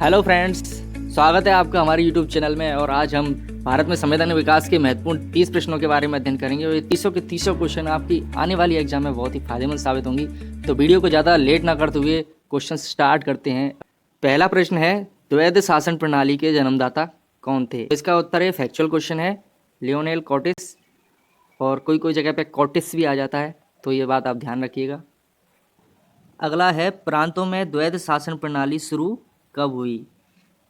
Hello friends, स्वागत है आपका हमारे यूट्यूब चैनल में। और आज हम भारत में संवैधानिक विकास के महत्वपूर्ण 30 प्रश्नों के बारे में अध्ययन करेंगे। और ये 30 के 30 क्वेश्चन आपकी आने वाली एग्जाम में बहुत ही फायदेमंद साबित होंगी। तो वीडियो को ज़्यादा लेट ना करते हुए क्वेश्चन स्टार्ट करते हैं। पहला प्रश्न है, द्वैध शासन प्रणाली के जन्मदाता कौन थे? इसका उत्तर है फैक्चुअल क्वेश्चन है, लियोनेल कॉटिस। और कोई कोई जगह पे कॉटिस भी आ जाता है, तो ये बात आप ध्यान रखिएगा। अगला है, प्रांतों में द्वैध शासन प्रणाली शुरू कब हुई?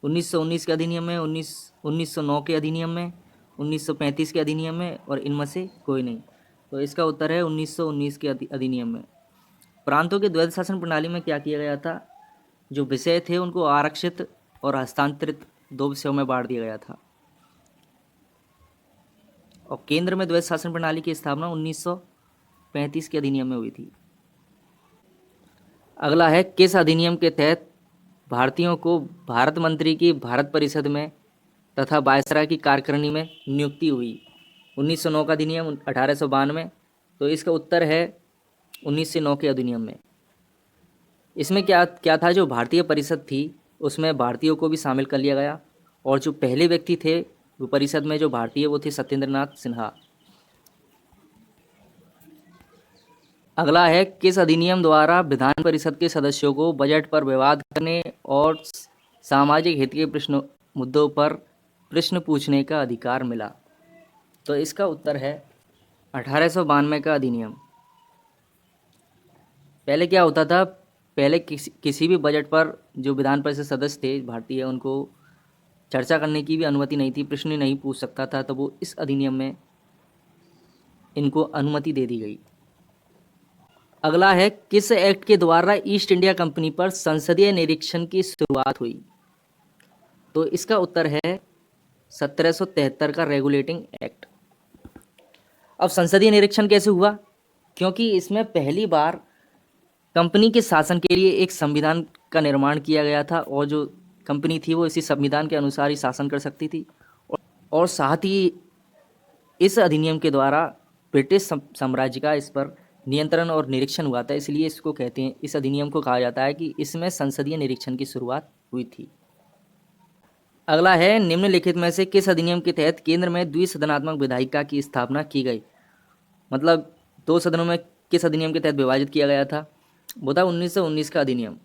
1919 के अधिनियम में, 1909 के अधिनियम में, 1935 के अधिनियम में, और इनमें से कोई नहीं। तो इसका उत्तर है 1919 के अधिनियम में। प्रांतों के द्वैध शासन प्रणाली में क्या किया गया था? जो विषय थे उनको आरक्षित और हस्तांतरित दो विषयों में बांट दिया गया था। और केंद्र में द्वैध शासन प्रणाली की स्थापना 1935 के अधिनियम में हुई थी। अगला है, किस अधिनियम के तहत भारतीयों को भारत मंत्री की भारत परिषद में तथा वायसराय की कार्यकारिणी में नियुक्ति हुई? 1909 का अधिनियम, 1892। तो इसका उत्तर है 1909 के अधिनियम में। इसमें क्या क्या था? जो भारतीय परिषद थी उसमें भारतीयों को भी शामिल कर लिया गया। और जो पहले व्यक्ति थे वो परिषद में जो भारतीय, वो थे सत्येंद्रनाथ सिन्हा। अगला है, किस अधिनियम द्वारा विधान परिषद के सदस्यों को बजट पर विवाद करने और सामाजिक हित के मुद्दों पर प्रश्न पूछने का अधिकार मिला? तो इसका उत्तर है 1892 का अधिनियम। पहले क्या होता था? पहले किसी भी बजट पर जो विधान परिषद सदस्य थे भारतीय, उनको चर्चा करने की भी अनुमति नहीं थी, प्रश्न नहीं पूछ सकता था। तो वो इस अधिनियम में इनको अनुमति दे दी गई। अगला है, किस एक्ट के द्वारा ईस्ट इंडिया कंपनी पर संसदीय निरीक्षण की शुरुआत हुई? तो इसका उत्तर है 1773 का रेगुलेटिंग एक्ट। अब संसदीय निरीक्षण कैसे हुआ? क्योंकि इसमें पहली बार कंपनी के शासन के लिए एक संविधान का निर्माण किया गया था, और जो कंपनी थी वो इसी संविधान के अनुसार ही शासन कर सकती थी। और साथ ही इस अधिनियम के द्वारा ब्रिटिश साम्राज्य का इस पर नियंत्रण और निरीक्षण हुआ था। इसलिए इसको कहते हैं, इस अधिनियम को कहा जाता है कि इसमें संसदीय निरीक्षण की शुरुआत हुई थी। अगला है, निम्नलिखित में से किस अधिनियम के तहत केंद्र में द्विसदनात्मक विधायिका की स्थापना की गई? मतलब दो सदनों में किस अधिनियम के तहत विभाजित किया गया था? वो था 1919 का अधिनियम।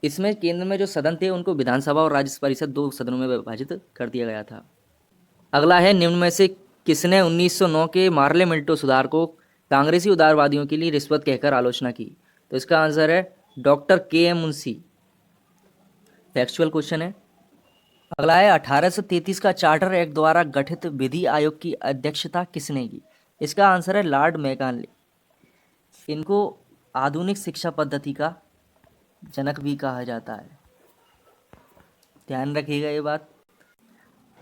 इसमें केंद्र में जो सदन थे उनको विधानसभा और राज्य परिषद दो सदनों में विभाजित कर दिया गया था। अगला है, निम्न में से किसने 1909 के मार्ले मिंटो सुधार को कांग्रेसी उदारवादियों के लिए रिश्वत कहकर आलोचना की? तो इसका आंसर है doctor KM. Munshi. Factual question है। अगला है, 1833 का चार्टर एक्ट द्वारा गठित विधि आयोग की अध्यक्षता किसने की? इसका आंसर है लॉर्ड मैकाले। इनको आधुनिक शिक्षा पद्धति का जनक भी कहा जाता है। ध्यान रखिएगा ये बात।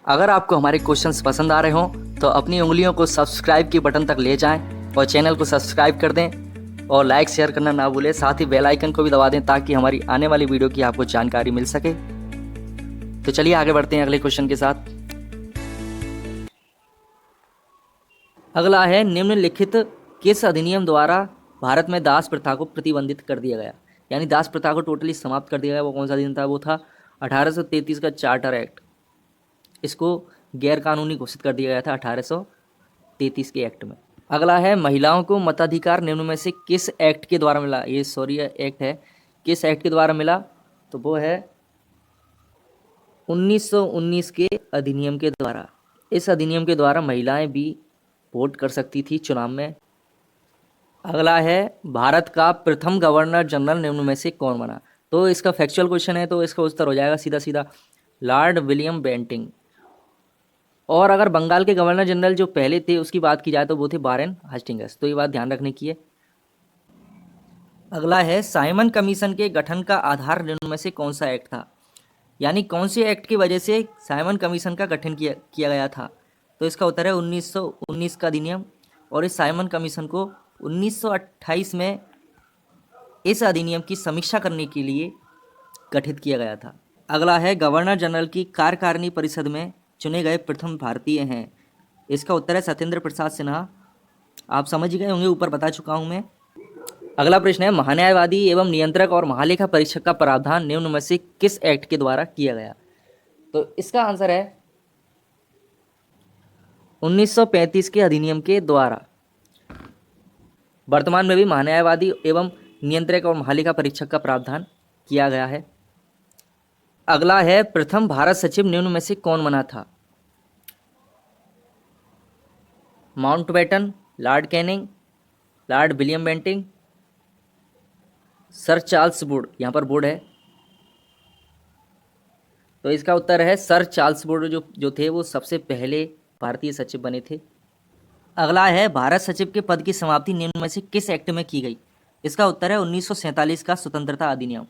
अगर आपको हमारे क्वेश्चंस पसंद आ रहे हों तो अपनी उंगलियों को सब्सक्राइब के बटन तक ले जाएं और चैनल को सब्सक्राइब कर दें और लाइक शेयर करना ना भूलें। साथ ही बेल आइकन को भी दबा दें ताकि हमारी आने वाली वीडियो की आपको जानकारी मिल सके। तो चलिए आगे बढ़ते हैं अगले क्वेश्चन के साथ। अगला है, निम्नलिखित किस अधिनियम द्वारा भारत में दास प्रथा को प्रतिबंधित कर दिया गया? यानी दास प्रथा को टोटली समाप्त कर दिया गया। वो कौन सा अधिनियम था? वो था 1833 का चार्टर एक्ट। इसको गैर कानूनी घोषित कर दिया गया था 1833 के एक्ट में। अगला है, महिलाओं को मताधिकार निम्न में से किस एक्ट के द्वारा मिला? ये एक्ट है, किस एक्ट के द्वारा मिला? तो वो है 1919 के अधिनियम के द्वारा। इस अधिनियम के द्वारा महिलाएं भी वोट कर सकती थी चुनाव में। अगला है, भारत का प्रथम गवर्नर जनरल निम्न में से कौन बना? तो इसका फैक्चुअल क्वेश्चन है, तो इसका उत्तर हो जाएगा सीधा सीधा लॉर्ड विलियम बेंटिंग। और अगर बंगाल के गवर्नर जनरल जो पहले थे उसकी बात की जाए तो वो थे वारेन हेस्टिंग्स। तो ये बात ध्यान रखने की है। अगला है, साइमन कमीशन के गठन का आधार निम्न में से कौन सा एक्ट था? यानी कौन से एक्ट की वजह से साइमन कमीशन का गठन किया गया था? तो इसका उत्तर है 1919 का अधिनियम। और इस साइमन कमीशन को 1928 में इस अधिनियम की समीक्षा करने के लिए गठित किया गया था। अगला है, गवर्नर जनरल की कार्यकारिणी परिषद में चुने गए प्रथम भारतीय हैं? इसका उत्तर है सत्येंद्र प्रसाद सिन्हा। आप समझ गए होंगे, ऊपर बता चुका हूं मैं। अगला प्रश्न है, महान्यायवादी एवं नियंत्रक और महालेखा परीक्षक का प्रावधान निम्न में से किस एक्ट के द्वारा किया गया? तो इसका आंसर है 1935 के अधिनियम के द्वारा। वर्तमान में भी महान्यायवादी एवं नियंत्रक और महालेखा परीक्षक का प्रावधान किया गया है। अगला है, प्रथम भारत सचिव निम्न में से कौन बना था? Mountbatten, Lord Canning, Lord William Bentinck, Sir Charles Wood. यहाँ पर वुड है, तो इसका उत्तर है सर चार्ल्स वुड जो थे वो सबसे पहले भारतीय सचिव बने थे। अगला है, भारत सचिव के पद की समाप्ति निम्न में से किस एक्ट में की गई? इसका उत्तर है 1947 का स्वतंत्रता अधिनियम।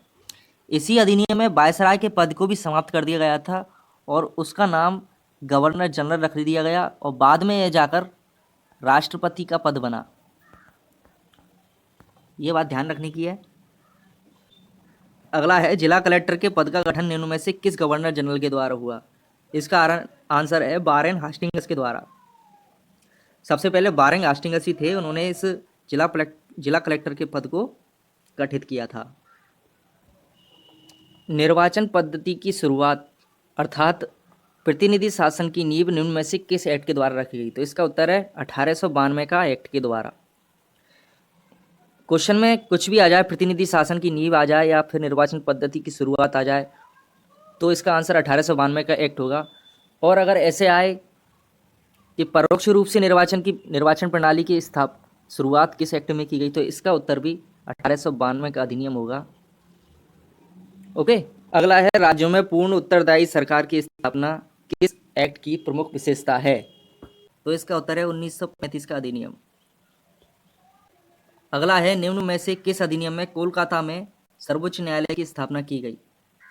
इसी अधिनियम में वायसराय के पद को भी समाप्त कर दिया गया था और उसका नाम गवर्नर जनरल रख दिया गया और बाद में यह जाकर राष्ट्रपति का पद बना। ये बात ध्यान रखने की है। अगला है, जिला कलेक्टर के पद का गठन निम्न में से किस गवर्नर जनरल के द्वारा हुआ? इसका आंसर है वारेन हास्टिंग्स के द्वारा। सबसे पहले वारेन हास्टिंग्स ही थे, उन्होंने इस जिला कलेक्टर के पद को गठित किया था। निर्वाचन पद्धति की शुरुआत अर्थात प्रतिनिधि शासन की नींव निम्न में से किस एक्ट के द्वारा रखी गई? तो इसका उत्तर है 1892 का एक्ट के द्वारा। क्वेश्चन में कुछ भी आ जाए, प्रतिनिधि शासन की नींव आ जाए या फिर निर्वाचन पद्धति की शुरुआत आ जाए, तो इसका आंसर 1892 का एक्ट होगा। और अगर ऐसे आए कि परोक्ष रूप से निर्वाचन प्रणाली की शुरुआत किस एक्ट में की गई, तो इसका उत्तर भी 1892 का अधिनियम होगा। ओके। अगला है, राज्यों में पूर्ण उत्तरदायी सरकार की स्थापना किस एक्ट की प्रमुख विशेषता है? तो इसका उत्तर है 1935 का अधिनियम। अगला है, निम्न में से किस अधिनियम में कोलकाता में सर्वोच्च न्यायालय की स्थापना की गई?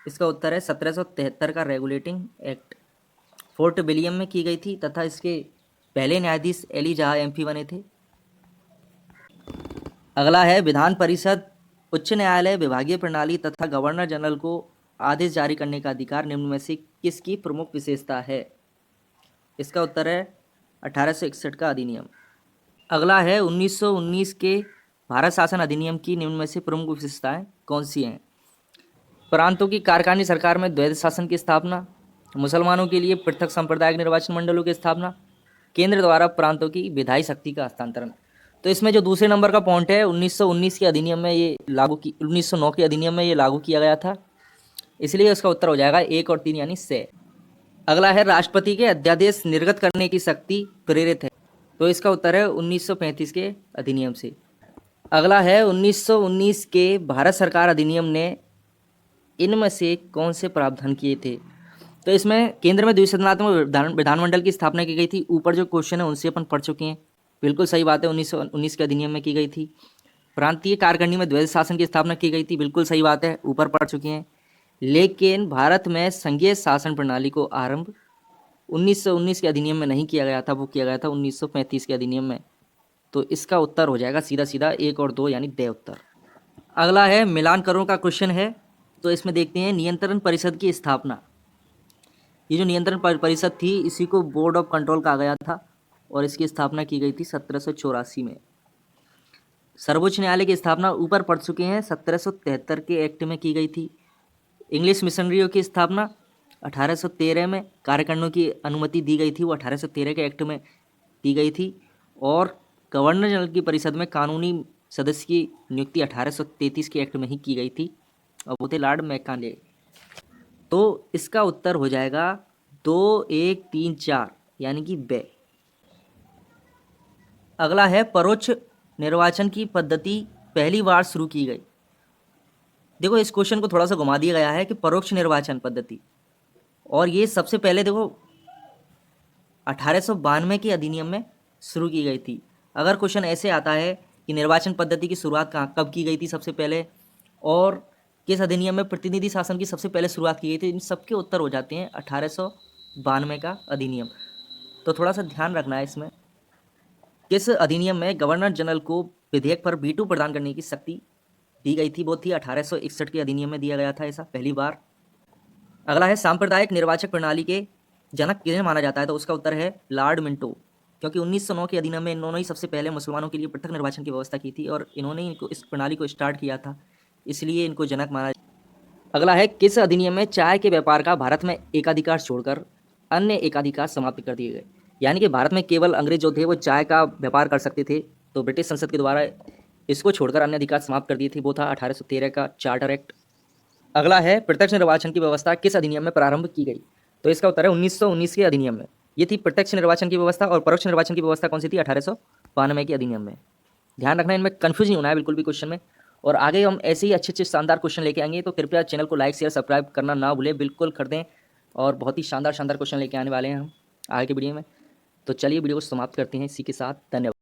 इसका उत्तर है 1773 का रेगुलेटिंग एक्ट। फोर्ट विलियम में की गई थी तथा इसके पहले न्यायाधीश एलिजा एमपी बने थे। अगला है, विधान परिषद, उच्च न्यायालय, विभागीय प्रणाली तथा गवर्नर जनरल को आदेश जारी करने का अधिकार निम्न में से किसकी प्रमुख विशेषता है? इसका उत्तर है 1861 का अधिनियम। अगला है, 1919 के भारत शासन अधिनियम की निम्न में से प्रमुख विशेषताएं कौन सी हैं? प्रांतों की कारकानी सरकार में द्वैध शासन की स्थापना, मुसलमानों के लिए पृथक सांप्रदायिक निर्वाचन मंडलों की स्थापना, केंद्र द्वारा प्रांतों की विधायी शक्ति का हस्तांतरण। तो इसमें जो दूसरे नंबर का पॉइंट है, 1919 के अधिनियम में ये 1909 के अधिनियम में ये लागू किया गया था, इसलिए उसका उत्तर हो जाएगा 1 और 3 यानी से। अगला है, राष्ट्रपति के अध्यादेश निर्गत करने की शक्ति प्रेरित है, तो इसका उत्तर है 1935 के अधिनियम से। अगला है, 1919 के भारत सरकार अधिनियम ने इनमें से कौन से प्रावधान किए थे? तो इसमें केंद्र में द्विसदनात्मक विधानमंडल की स्थापना की गई थी। ऊपर जो क्वेश्चन है उनसे अपन पढ़ चुके हैं, बिल्कुल सही बात है, 1919 के अधिनियम में की गई थी। प्रांतीय कारकरणी में द्वैध शासन की स्थापना की गई थी, बिल्कुल सही बात है, ऊपर पढ़ चुके हैं। लेकिन भारत में संघीय शासन प्रणाली को आरंभ 1919 के अधिनियम में नहीं किया गया था, वो किया गया था 1935 के अधिनियम में। तो इसका उत्तर हो जाएगा सीधा सीधा 1 और 2 यानी दे उत्तर। अगला है, मिलान करों का क्वेश्चन है, तो इसमें देखते हैं नियंत्रण परिषद की स्थापना। ये जो नियंत्रण परिषद थी इसी को बोर्ड ऑफ कंट्रोल कहा गया था और इसकी स्थापना की गई थी 1784 में। सर्वोच्च न्यायालय की स्थापना ऊपर पढ़ चुके हैं, 1773 के एक्ट में की गई थी। इंग्लिश मिशनरियों की स्थापना 1813 में, कार्यकारिणियों की अनुमति दी गई थी, वो 1813 के एक्ट में दी गई थी। और गवर्नर जनरल की परिषद में कानूनी सदस्य की नियुक्ति 1833 के एक्ट में ही की गई थी और वो थे लॉर्ड मैकाले। तो इसका उत्तर हो जाएगा 2, 1, 3, 4 यानी कि बे। अगला है, परोक्ष निर्वाचन की पद्धति पहली बार शुरू की गई। देखो इस क्वेश्चन को थोड़ा सा घुमा दिया गया है कि परोक्ष निर्वाचन पद्धति, और ये सबसे पहले देखो 1892 के अधिनियम में शुरू की गई थी। अगर क्वेश्चन ऐसे आता है कि निर्वाचन पद्धति की शुरुआत कब की गई थी सबसे पहले और किस अधिनियम में प्रतिनिधि शासन की सबसे पहले शुरुआत की गई थी, इन सबके उत्तर हो जाते हैं 1892 का अधिनियम। तो थोड़ा सा ध्यान रखना है इसमें, किस अधिनियम में गवर्नर जनरल को विधेयक पर वीटो प्रदान करने की शक्ति दी गई थी, वो थी 1861 के अधिनियम में दिया गया था ऐसा पहली बार। अगला है, सांप्रदायिक निर्वाचक प्रणाली के जनक किन्हें माना जाता है, तो उसका उत्तर है लॉर्ड मिंटो। क्योंकि 1909 के अधिनियम में इन्होंने ही सबसे पहले मुसलमानों के लिए पृथक निर्वाचन की व्यवस्था की थी और इन्होंने ही इनको इस प्रणाली को स्टार्ट किया था, इसलिए इनको जनक माना। अगला है, किस अधिनियम में चाय के व्यापार का भारत में एकाधिकार छोड़कर अन्य एकाधिकार समाप्त कर दिए गए? यानी कि भारत में केवल अंग्रेज जो थे वो चाय का व्यापार कर सकते थे, तो ब्रिटिश संसद के द्वारा इसको छोड़कर अन्य अधिकार समाप्त कर दिए थे। वो था 1813 का चार्टर एक्ट। अगला है, प्रत्यक्ष निर्वाचन की व्यवस्था किस अधिनियम में प्रारंभ की गई? तो इसका उत्तर है 1919 के अधिनियम में। ये थी प्रत्यक्ष निर्वाचन की व्यवस्था। और परोक्ष निर्वाचन की व्यवस्था कौन सी थी? 1892 के अधिनियम में। ध्यान रखना, इनमें कन्फ्यूज नहीं होना है बिल्कुल भी क्वेश्चन में। और आगे हम ऐसे ही अच्छे अच्छे शानदार क्वेश्चन लेके आएंगे, तो कृपया चैनल को लाइक शेयर सब्सक्राइब करना ना भूलें, बिल्कुल कर दें। और बहुत ही शानदार शानदार क्वेश्चन लेके आने वाले हैं हम आगे की वीडियो में। तो चलिए वीडियो को समाप्त करते हैं इसी के साथ। धन्यवाद।